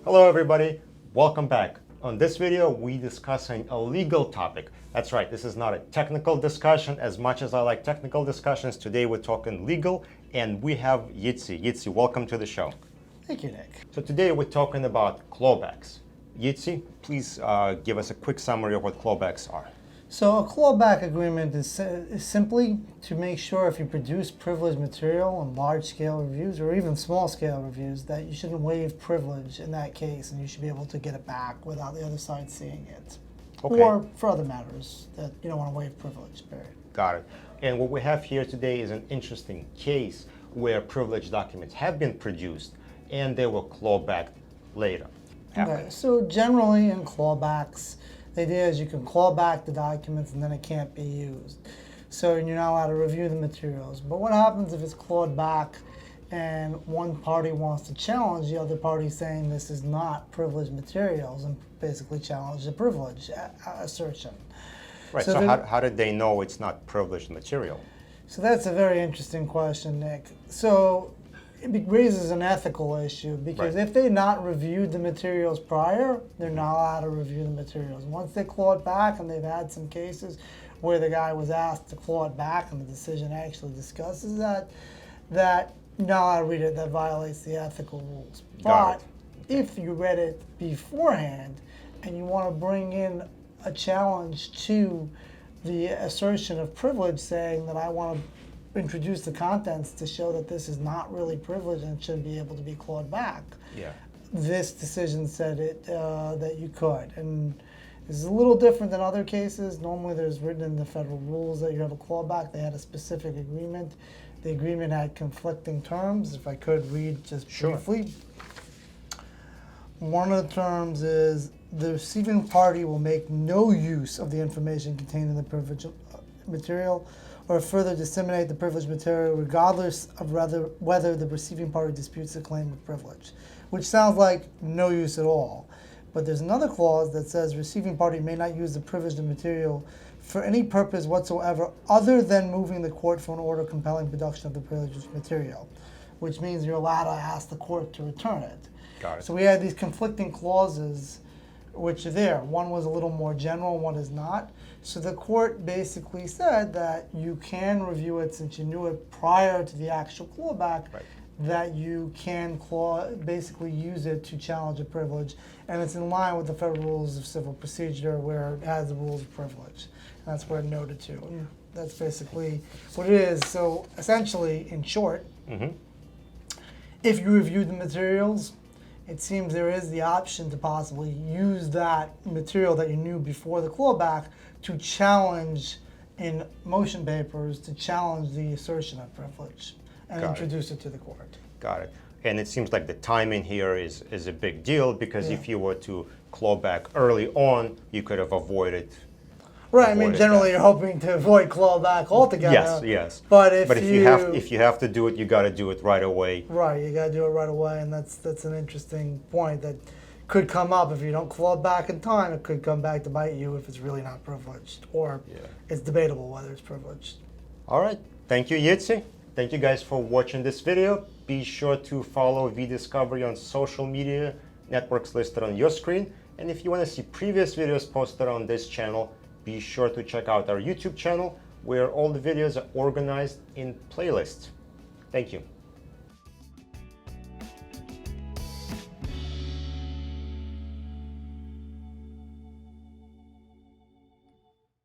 Hello everybody, welcome back. On this video, we're discussing a legal topic. That's right, this is not a technical discussion. As much as I like technical discussions, today we're talking legal, and we have Yitzy. Yitzy, welcome to the show. Thank you, Nick. So today we're talking about clawbacks. Yitzy, please give us a quick summary of what clawbacks are. So a clawback agreement is simply to make sure if you produce privileged material in large-scale reviews or even small-scale reviews that you shouldn't waive privilege in that case, and you should be able to get it back without the other side seeing it. Okay. Or for other matters that you don't want to waive privilege, period. Got it. And what we have here today is an interesting case where privileged documents have been produced and they were clawbacked later. Okay, so generally in clawbacks, the idea is you can claw back the documents and then it can't be used. So you're not allowed to review the materials. But what happens if it's clawed back and one party wants to challenge the other party saying this is not privileged materials and basically challenge the privilege assertion? Right, so how did they know it's not privileged material? So that's a very interesting question, Nick. So it raises an ethical issue because if they not reviewed the materials prior, they're not allowed to review the materials. Once they claw it back, and they've had some cases where the guy was asked to claw it back and the decision actually discusses that you're not allowed to read it, that violates the ethical rules. But if you read it beforehand and you want to bring in a challenge to the assertion of privilege saying that I want to introduce the contents to show that this is not really privileged and should be able to be clawed back. Yeah. This decision said that you could, and this is a little different than other cases. Normally there's written in the federal rules that you have a clawback. They had a specific agreement. The agreement had conflicting terms. If I could read just briefly. One of the terms is the receiving party will make no use of the information contained in the privileged material or further disseminate the privileged material regardless of whether the receiving party disputes the claim of privilege, which sounds like no use at all. But there's another clause that says receiving party may not use the privileged material for any purpose whatsoever other than moving the court for an order compelling production of the privileged material, which means you're allowed to ask the court to return it. Got it. So we had these conflicting clauses which are there. One was a little more general, one is not. So the court basically said that you can review it since you knew it prior to the actual clawback, that you can basically use it to challenge a privilege. And it's in line with the federal rules of civil procedure where it has the rules of privilege. And that's where it noted to. And that's basically what it is. So essentially, in short, if you review the materials, it seems there is the option to possibly use that material that you knew before the clawback to challenge in motion papers, to challenge the assertion of privilege and introduce it to the court. Got it. And it seems like the timing here is a big deal because if you were to claw back early on, you could have avoided. Right. I mean, generally, you're hoping to avoid clawback altogether. Yes, yes. But if you have to do it, you got to do it right away. Right. You got to do it right away, and that's an interesting point that could come up if you don't claw back in time. It could come back to bite you if it's really not privileged, or it's debatable whether it's privileged. All right. Thank you, Yitzy. Thank you guys for watching this video. Be sure to follow eDiscovery on social media networks listed on your screen. And if you want to see previous videos posted on this channel, be sure to check out our YouTube channel where all the videos are organized in playlists. Thank you.